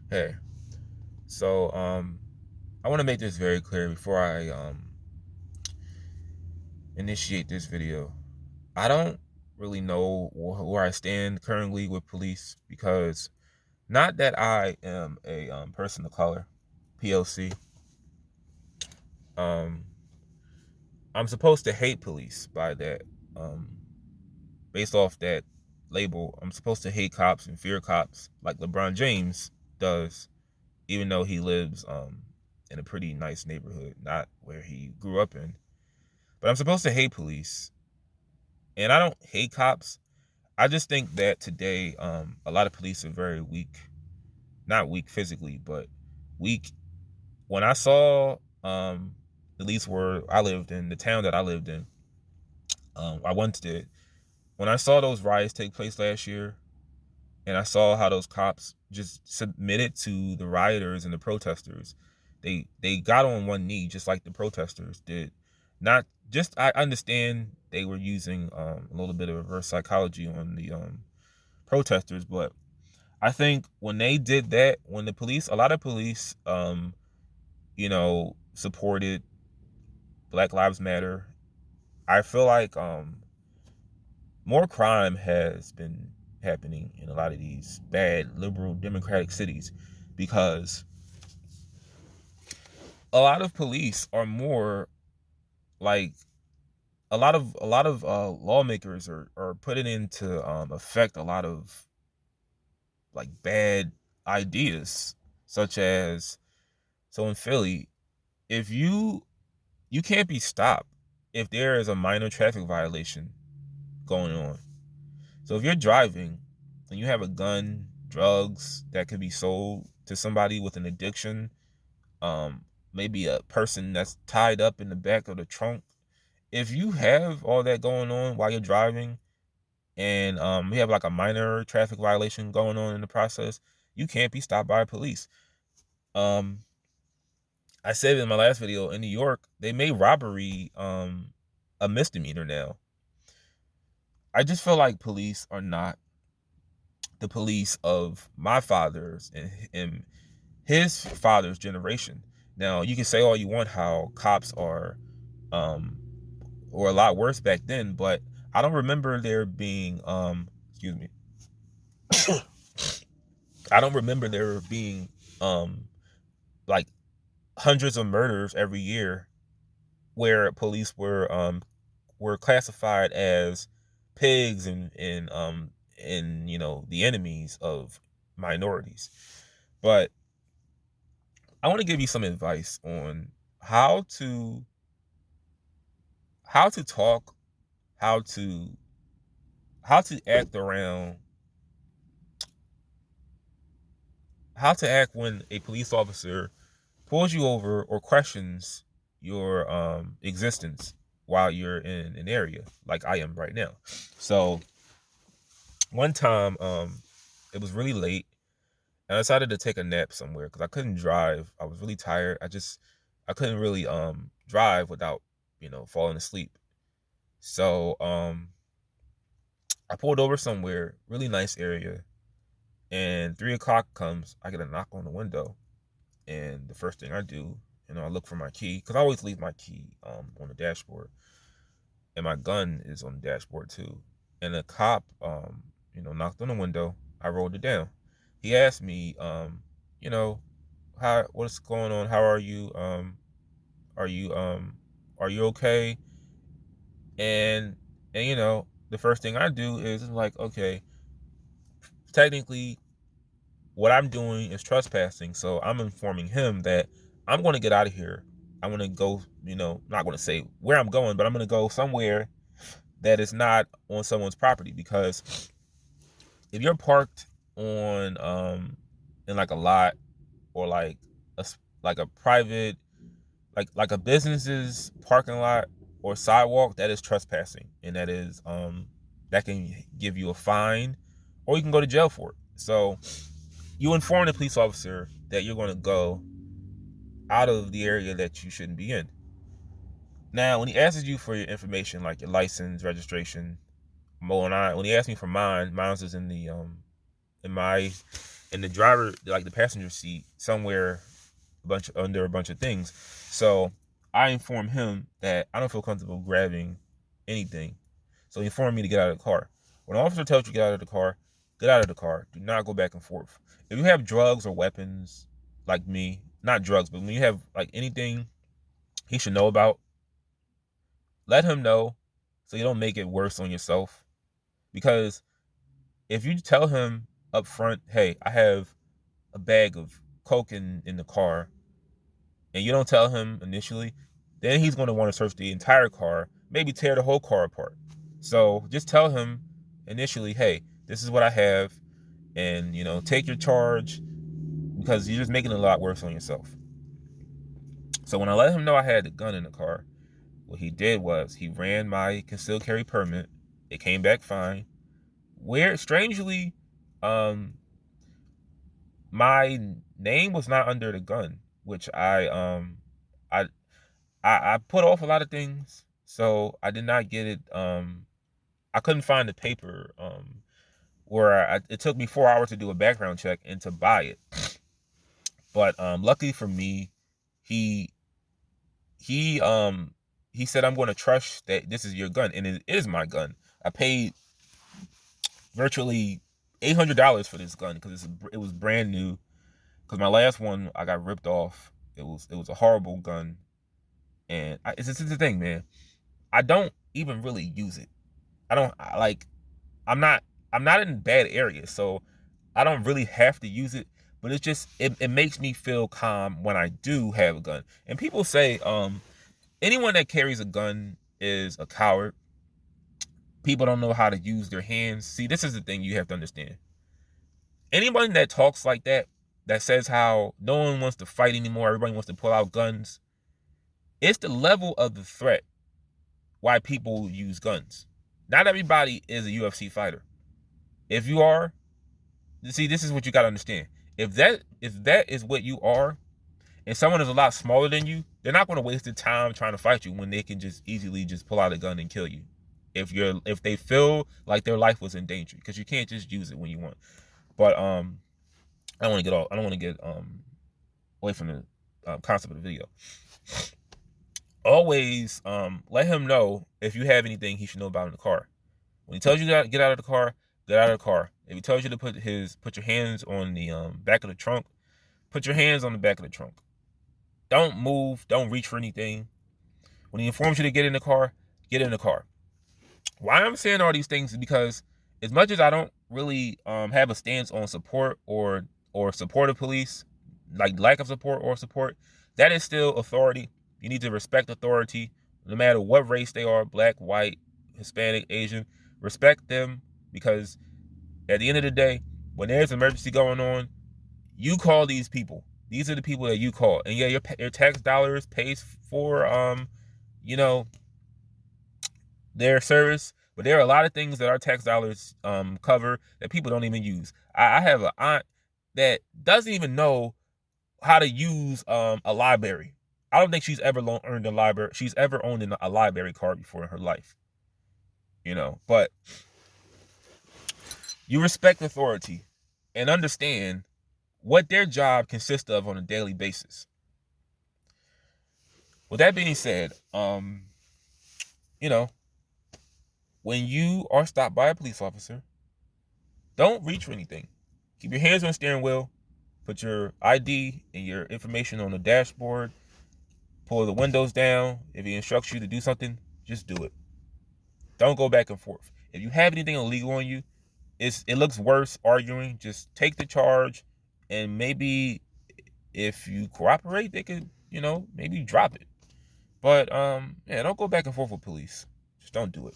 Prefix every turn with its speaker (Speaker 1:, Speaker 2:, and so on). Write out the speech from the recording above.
Speaker 1: Hey, so I want to make this very clear before I initiate this video. I don't really know where I stand currently with police because not that I am a person of color, POC. Um, I'm supposed to hate police by that, um, based off that label. I'm supposed to hate cops and fear cops like LeBron James does, even though he lives in a pretty nice neighborhood, not where he grew up in. But I'm supposed to hate police, and I don't hate cops. I just think that today, a lot of police are very weak. Not weak physically, but weak. When I saw, at least where I lived in, the town that I lived in, I once did. When I saw those riots take place last year, and I saw how those cops just submitted to the rioters and the protesters, they got on one knee just like the protesters did. Not just I understand they were using a little bit of reverse psychology on the protesters, but I think when they did that, when the police, a lot of police, supported Black Lives Matter. I feel like more crime has been happening in a lot of these bad liberal democratic cities because a lot of police are more like a lot of lawmakers are putting into effect a lot of like bad ideas, such as, so in Philly, if you can't be stopped if there is a minor traffic violation going on. So if you're driving and you have a gun, drugs that could be sold to somebody with an addiction, maybe a person that's tied up in the back of the trunk, if you have all that going on while you're driving, and we have like a minor traffic violation going on in the process, you can't be stopped by police. Um, I said in my last video, in New York, they made robbery a misdemeanor now. I just feel like police are not the police of my father's and his father's generation. Now, you can say all you want how cops are um or a lot worse back then, but I don't remember there being excuse me. I don't remember there being um like hundreds of murders every year where police were classified as pigs and the enemies of minorities. But I want to give you some advice on how to how to talk, how to act around, how to act when a police officer pulls you over or questions your existence while you're in an area like I am right now. So one time, it was really late, and I decided to take a nap somewhere because I couldn't drive. I was really tired. I couldn't really drive without falling asleep. So I pulled over somewhere, really nice area, and 3 o'clock comes. I get a knock on the window, and the first thing I do, I look for my key because I always leave my key on the dashboard, and my gun is on the dashboard too. And the cop, knocked on the window. I rolled it down. He asked me, you know, how what's going on? How are you? Are you are you okay? And the first thing I do is like, okay, technically what I'm doing is trespassing, so I'm informing him that I'm going to get out of here. I'm going to go, not going to say where I'm going, but I'm going to go somewhere that is not on someone's property, because if you're parked on in like a lot, or like like a private, like a business's parking lot or sidewalk, that is trespassing, and that can give you a fine, or you can go to jail for it. So you inform the police officer that you're going to go out of the area that you shouldn't be in. Now, when he asks you for your information, like your license, registration, when he asked me for mine is in the in my and the driver, like the passenger seat, somewhere under a bunch of things. So I informed him that I don't feel comfortable grabbing anything. So he informed me to get out of the car. When an officer tells you to get out of the car, get out of the car. Do not go back and forth. If you have drugs or weapons, like me, not drugs, but when you have like anything he should know about, let him know so you don't make it worse on yourself. Because if you tell him up front, hey, I have a bag of coke in the car, and you don't tell him initially, then he's going to want to search the entire car, maybe tear the whole car apart. So just tell him initially, hey, this is what I have, and take your charge, because you're just making it a lot worse on yourself. So when I let him know I had the gun in the car, what he did was he ran my concealed carry permit. It came back fine. Strangely, my name was not under the gun, which I I put off a lot of things, so I did not get it. I couldn't find the paper. Where it took me 4 hours to do a background check and to buy it. But luckily for me, he he um he said, I'm going to trust that this is your gun, and it is my gun. I paid virtually $800 for this gun because it was brand new. Because my last one I got ripped off. It was a horrible gun, and it's the thing, man. I don't even really use it. I'm not in bad areas, so I don't really have to use it. But it's just it makes me feel calm when I do have a gun. And people say anyone that carries a gun is a coward. People don't know how to use their hands. See, this is the thing you have to understand. Anyone that talks like that says how no one wants to fight anymore, everybody wants to pull out guns, it's the level of the threat why people use guns. Not everybody is a UFC fighter. If you are, see, this is what you got to understand. If that is what you are, and someone is a lot smaller than you, they're not going to waste their time trying to fight you when they can just easily just pull out a gun and kill you. If they feel like their life was in danger, because you can't just use it when you want. But I don't want to get away from the concept of the video. Always let him know if you have anything he should know about in the car. When he tells you to get out of the car, get out of the car. If he tells you to put your hands on the back of the trunk, put your hands on the back of the trunk. Don't move. Don't reach for anything. When he informs you to get in the car, get in the car. Why I'm saying all these things is because as much as I don't really have a stance on support or support of police, like lack of support or support, that is still authority. You need to respect authority, no matter what race they are, black, white, Hispanic, Asian. Respect them, because at the end of the day, when there's an emergency going on, you call these people. These are the people that you call. And yeah, your tax dollars pays for their service, but there are a lot of things that our tax dollars cover that people don't even use. I have an aunt that doesn't even know how to use a library. I don't think she's ever owned a library card before in her life. But you respect authority and understand what their job consists of on a daily basis. With that being said, when you are stopped by a police officer, don't reach for anything. Keep your hands on the steering wheel. Put your ID and your information on the dashboard. Pull the windows down. If he instructs you to do something, just do it. Don't go back and forth. If you have anything illegal on you, it looks worse arguing. Just take the charge, and maybe if you cooperate, they could, maybe drop it. But don't go back and forth with police. Just don't do it.